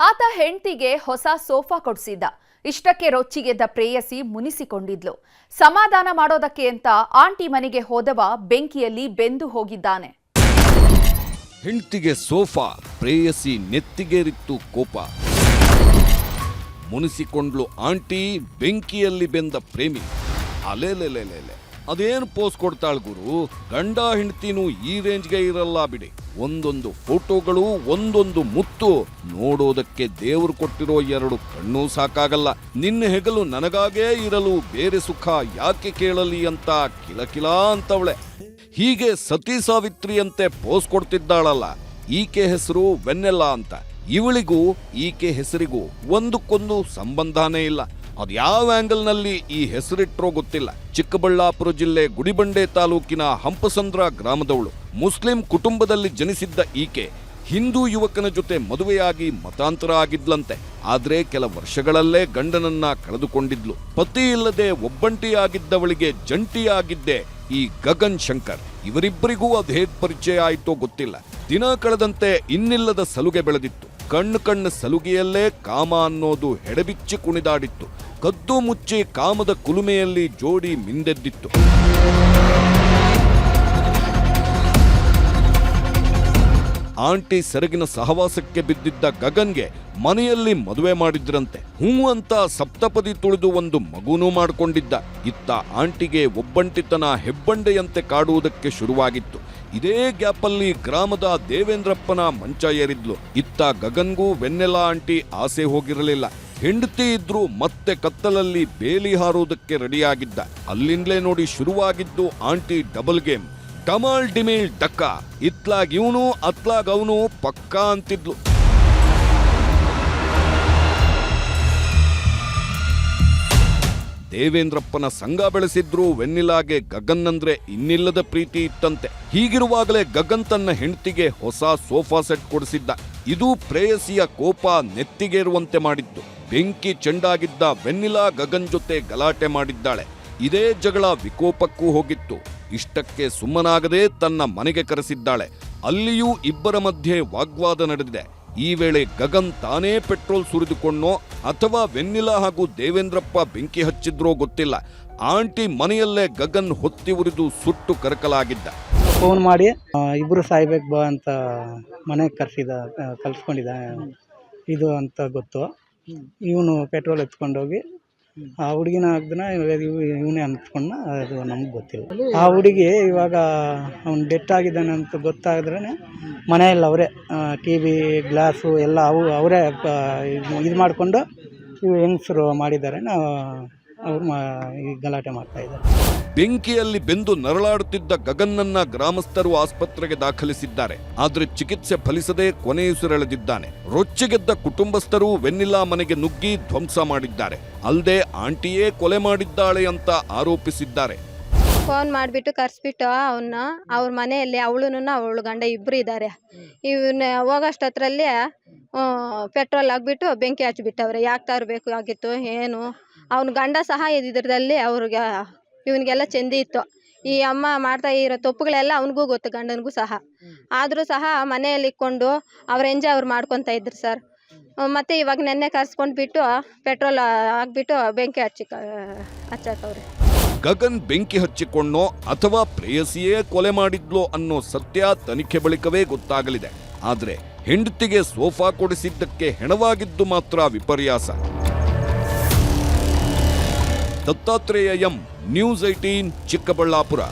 ಆತ ಹೆಂಡತಿಗೆ ಹೊಸ ಸೋಫಾ ಕೊಡಿಸಿದ್ದ. ಇಷ್ಟಕ್ಕೆ ರೊಚ್ಚಿಗೆದ್ದ ಪ್ರೇಯಸಿ ಮುನಿಸಿಕೊಂಡಿದ್ಲು. ಸಮಾಧಾನ ಮಾಡೋದಕ್ಕೆ ಅಂತ ಆಂಟಿ ಮನೆಗೆ ಹೋದವ ಬೆಂಕಿಯಲ್ಲಿ ಬೆಂದು ಹೋಗಿದ್ದಾನೆ. ಹೆಂಡತಿಗೆ ಸೋಫಾ, ಪ್ರೇಯಸಿ ನೆತ್ತಿಗೇರಿತ್ತು ಕೋಪ. ಮುನಿಸಿಕೊಂಡ್ಲು ಆಂಟಿ, ಬೆಂಕಿಯಲ್ಲಿ ಬೆಂದ ಪ್ರೇಮಿ. ಅಲೆಲೆಲೆಲೆಲೆ, ಅದೇನು ಪೋಸ್ ಕೊಡ್ತಾಳ್ ಗುರು. ಗಂಡ ಹೆಂಡತಿನೂ ಈ ರೇಂಜ್ಗೆ ಇರಲ್ಲ ಬಿಡಿ. ಒಂದೊಂದು ಫೋಟೋಗಳು, ಒಂದೊಂದು ಮುತ್ತು ನೋಡೋದಕ್ಕೆ ದೇವರು ಕೊಟ್ಟಿರೋ ಎರಡು ಕಣ್ಣು ಸಾಕಾಗಲ್ಲ. ನಿನ್ನ ಹೆಗಲು ನನಗಾಗೇ ಇರಲು ಬೇರೆ ಸುಖ ಯಾಕೆ ಕೇಳಲಿ ಅಂತ ಕಿಲಕಿಲ ಅಂತವಳೆ. ಹೀಗೆ ಸತಿ ಸಾವಿತ್ರಿಯಂತೆ ಪೋಸ್ ಕೊಡ್ತಿದ್ದಾಳಲ್ಲ, ಈಕೆ ಹೆಸರು ವೆನ್ನೆಲ್ಲಾ ಅಂತ. ಇವಳಿಗೂ ಈಕೆ ಹೆಸರಿಗೂ ಒಂದಕ್ಕೊಂದು ಸಂಬಂಧನೇ ಇಲ್ಲ. ಅದು ಯಾವ ಆಂಗಲ್ನಲ್ಲಿ ಈ ಹೆಸರಿಟ್ರೋ ಗೊತ್ತಿಲ್ಲ. ಚಿಕ್ಕಬಳ್ಳಾಪುರ ಜಿಲ್ಲೆ ಗುಡಿಬಂಡೆ ತಾಲೂಕಿನ ಹಂಪಸಂದ್ರ ಗ್ರಾಮದವಳು. ಮುಸ್ಲಿಂ ಕುಟುಂಬದಲ್ಲಿ ಜನಿಸಿದ್ದ ಈಕೆ ಹಿಂದೂ ಯುವಕನ ಜೊತೆ ಮದುವೆಯಾಗಿ ಮತಾಂತರ ಆಗಿದ್ಲಂತೆ. ಆದ್ರೆ ಕೆಲ ವರ್ಷಗಳಲ್ಲೇ ಗಂಡನನ್ನ ಕಳೆದುಕೊಂಡಿದ್ಲು. ಪತಿ ಇಲ್ಲದೆ ಒಬ್ಬಂಟಿಯಾಗಿದ್ದವಳಿಗೆ ಜಂಟಿಯಾಗಿದ್ದೆ ಈ ಗಗನ್ ಶಂಕರ್. ಇವರಿಬ್ಬರಿಗೂ ಅದು ಹೇಗ್ ಪರಿಚಯ ಆಯ್ತೋ ಗೊತ್ತಿಲ್ಲ. ದಿನ ಕಳೆದಂತೆ ಇನ್ನಿಲ್ಲದ ಸಲುಗೆ ಬೆಳೆದಿತ್ತು. ಕಣ್ಣು ಸಲುಗೆಯಲ್ಲೇ ಕಾಮ ಅನ್ನೋದು ಹೆಡಬಿಚ್ಚಿ ಕುಣಿದಾಡಿತ್ತು. ಕದ್ದು ಮುಚ್ಚಿ ಕಾಮದ ಕುಲುಮೆಯಲ್ಲಿ ಜೋಡಿ ಮಿಂದೆದ್ದಿತ್ತು. ಆಂಟಿ ಸೆರಗಿನ ಸಹವಾಸಕ್ಕೆ ಬಿದ್ದಿದ್ದ ಗಗನ್ಗೆ ಮನೆಯಲ್ಲಿ ಮದುವೆ ಮಾಡಿದ್ರಂತೆ. ಹೂ ಅಂತ ಸಪ್ತಪದಿ ತುಳಿದು ಒಂದು ಮಗುನೂ ಮಾಡಿಕೊಂಡಿದ್ದ. ಇತ್ತ ಆಂಟಿಗೆ ಒಬ್ಬಂಟಿತನ ಹೆಬ್ಬಂಡೆಯಂತೆ ಕಾಡುವುದಕ್ಕೆ ಶುರುವಾಗಿತ್ತು. ಇದೇ ಗ್ಯಾಪಲ್ಲಿ ಗ್ರಾಮದ ದೇವೇಂದ್ರಪ್ಪನ ಮಂಚ ಏರಿದ್ಲು. ಇತ್ತ ಗಗನ್ಗೂ ವೆನ್ನೆಲ್ಲಾ ಆಂಟಿ ಆಸೆ ಹೋಗಿರಲಿಲ್ಲ. ಹೆಂಡತಿ ಇದ್ರೂ ಮತ್ತೆ ಕತ್ತಲಲ್ಲಿ ಬೇಲಿ ಹಾರುವುದಕ್ಕೆ ರೆಡಿಯಾಗಿದ್ದ. ಅಲ್ಲಿಂದಲೇ ನೋಡಿ ಶುರುವಾಗಿದ್ದು ಆಂಟಿ ಡಬಲ್ ಗೇಮ್. ಡಮಾಲ್ ಡಿಮಿಲ್ ಡಕ್ಕ. ಇತ್ಲಾಗ್ ಇವನು ಅತ್ಲಾಗ್ ಅವನು ಪಕ್ಕಾ ಅಂತಿದ್ಲು. ದೇವೇಂದ್ರಪ್ಪನ ಸಂಘ ಬೆಳೆಸಿದ್ರು ವೆನ್ನಿಲಾಗೆ ಗಗನ್ ಅಂದ್ರೆ ಇನ್ನಿಲ್ಲದ ಪ್ರೀತಿ ಇತ್ತಂತೆ. ಹೀಗಿರುವಾಗಲೇ ಗಗನ್ ತನ್ನ ಹೆಂಡತಿಗೆ ಹೊಸ ಸೋಫಾ ಸೆಟ್ ಕೊಡಿಸಿದ್ದ. ಇದು ಪ್ರೇಯಸಿಯ ಕೋಪ ನೆತ್ತಿಗೇರುವಂತೆ ಮಾಡಿತ್ತು. ಬೆಂಕಿ ಚೆಂಡಾಗಿದ್ದ ವೆನ್ನಿಲಾ ಗಗನ್ ಜೊತೆ ಗಲಾಟೆ ಮಾಡಿದ್ದಾಳೆ. ಇದೇ ಜಗಳ ವಿಕೋಪಕ್ಕೂ ಹೋಗಿತ್ತು. ಇಷ್ಟಕ್ಕೆ ಸುಮ್ಮನಾಗದೆ ತನ್ನ ಮನೆಗೆ ಕರೆಸಿದ್ದಾಳೆ. ಅಲ್ಲಿಯೂ ಇಬ್ಬರ ಮಧ್ಯೆ ವಾಗ್ವಾದ ನಡೆದಿದೆ. ಈ ವೇಳೆ ಗಗನ್ ತಾನೇ ಪೆಟ್ರೋಲ್ ಸುರಿದುಕೊಂಡೋ ಅಥವಾ ವೆನ್ನಿಲಾ ಹಾಗೂ ದೇವೇಂದ್ರಪ್ಪ ಬೆಂಕಿ ಹಚ್ಚಿದ್ರೋ ಗೊತ್ತಿಲ್ಲ. ಆಂಟಿ ಮನೆಯಲ್ಲೇ ಗಗನ್ ಹೊತ್ತಿ ಉರಿದು ಸುಟ್ಟು ಕರಕಲಾಗಿದ್ದ. ಫೋನ್ ಮಾಡಿ ಇಬ್ರು ಸಾಯ್ಬೇಕು ಬಾ ಅಂತ ಮನೆಗೆ ಕಲ್ಸ್ಕೊಂಡಿದ್ದ ಇದು ಅಂತ ಗೊತ್ತು. ಇವನು ಪೆಟ್ರೋಲ್ ಎತ್ಕೊಂಡೋಗಿ ಆ ಹುಡುಗಿನ ಹಾಕ್ದನ ಇವನೇ ಅಂದ್ಕೊಂಡ, ಅದು ನಮ್ಗೆ ಗೊತ್ತಿಲ್ಲ. ಆ ಹುಡುಗಿ ಇವಾಗ ಅವ್ನು ಡೆತ್ ಆಗಿದ್ದಾನೆ ಅಂತ ಗೊತ್ತಾದ್ರೆ ಮನೆಯಲ್ಲಿ ಅವರೇ TV ಗ್ಲಾಸು ಎಲ್ಲ ಅವರೇ ಇದು ಮಾಡಿಕೊಂಡು ಇವು ಹೆಂಗಸರು ಮಾಡಿದ್ದಾರೆ. ಅವ್ರು ಈ ಗಲಾಟೆ ಮಾಡ್ತಾ ಇದ್ದಾರೆ. ಬೆಂಕಿಯಲ್ಲಿ ಬೆಂದು ನರಳಾಡುತ್ತಿದ್ದ ಗಗನ್ನನ್ನ ಗ್ರಾಮಸ್ಥರು ಆಸ್ಪತ್ರೆಗೆ ದಾಖಲಿಸಿದ್ದಾರೆ. ಆದ್ರೆ ಚಿಕಿತ್ಸೆ ಫಲಿಸದೆ ಕೊನೆಯುಸಿರೆಳೆದಿದ್ದಾನೆ. ರೊಚ್ಚಿಗೆದ್ದ ಕುಟುಂಬಸ್ಥರು ವೆನ್ನಿಲಾ ಮನೆಗೆ ನುಗ್ಗಿ ಧ್ವಂಸ ಮಾಡಿದ್ದಾರೆ. ಅಲ್ಲದೆ ಆಂಟಿಯೇ ಕೊಲೆ ಮಾಡಿದ್ದಾಳೆ ಅಂತ ಆರೋಪಿಸಿದ್ದಾರೆ. ಫೋನ್ ಮಾಡಿಬಿಟ್ಟು ಕರೆಸ್ಬಿಟ್ಟು ಅವ್ರ ಮನೆಯಲ್ಲಿ ಅವಳು ಗಂಡ ಇಬ್ಬರು ಇದ್ದಾರೆ. ಇವನ್ನ ಹೋಗೋಷ್ಟರಲ್ಲಿ ಪೆಟ್ರೋಲ್ ಹಾಕ್ಬಿಟ್ಟು ಬೆಂಕಿ ಹಚ್ಚಿಬಿಟ್ಟವ್ರೆ. ಯಾಕೆ ತರಬೇಕು ಆಗಿತ್ತು ಏನು. ಅವನ ಗಂಡ ಸಹ ಇದ್ರಲ್ಲಿ ಇವನಿಗೆಲ್ಲ ಚೆಂದಿ ಇತ್ತು. ಈ ಅಮ್ಮ ಮಾಡ್ತಾ ಇರೋ ತಪ್ಪುಗಳೆಲ್ಲ ಅವನಿಗೂ ಗೊತ್ತು, ಗಂಡನಿಗೂ ಸಹ. ಆದರೂ ಸಹ ಮನೆಯಲ್ಲಿ ಇಟ್ಕೊಂಡು ಅವ್ರ ಎಂಜಾಯ್ ಅವ್ರು ಮಾಡ್ಕೊತಾ ಇದ್ರು ಸರ್. ಮತ್ತೆ ಇವಾಗ ನೆನ್ನೆ ಕರ್ಸ್ಕೊಂಡು ಬಿಟ್ಟು ಪೆಟ್ರೋಲ್ ಹಾಕ್ಬಿಟ್ಟು ಬೆಂಕಿ ಹಚ್ಚಾಕವ್ರೆ. ಗಗನ್ ಬೆಂಕಿ ಹಚ್ಚಿಕೊಂಡೋ ಅಥವಾ ಪ್ರೇಯಸಿಯೇ ಕೊಲೆ ಮಾಡಿದ್ಲೋ ಅನ್ನೋ ಸತ್ಯ ತನಿಖೆ ಬಳಿಕವೇ ಗೊತ್ತಾಗಲಿದೆ. ಆದ್ರೆ ಹೆಂಡತಿಗೆ ಸೋಫಾ ಕೊಡಿಸಿದ್ದಕ್ಕೆ ಹೆಣವಾಗಿದ್ದು ಮಾತ್ರ ವಿಪರ್ಯಾಸ. Dattatreya M, news 18, Chikkaballapur.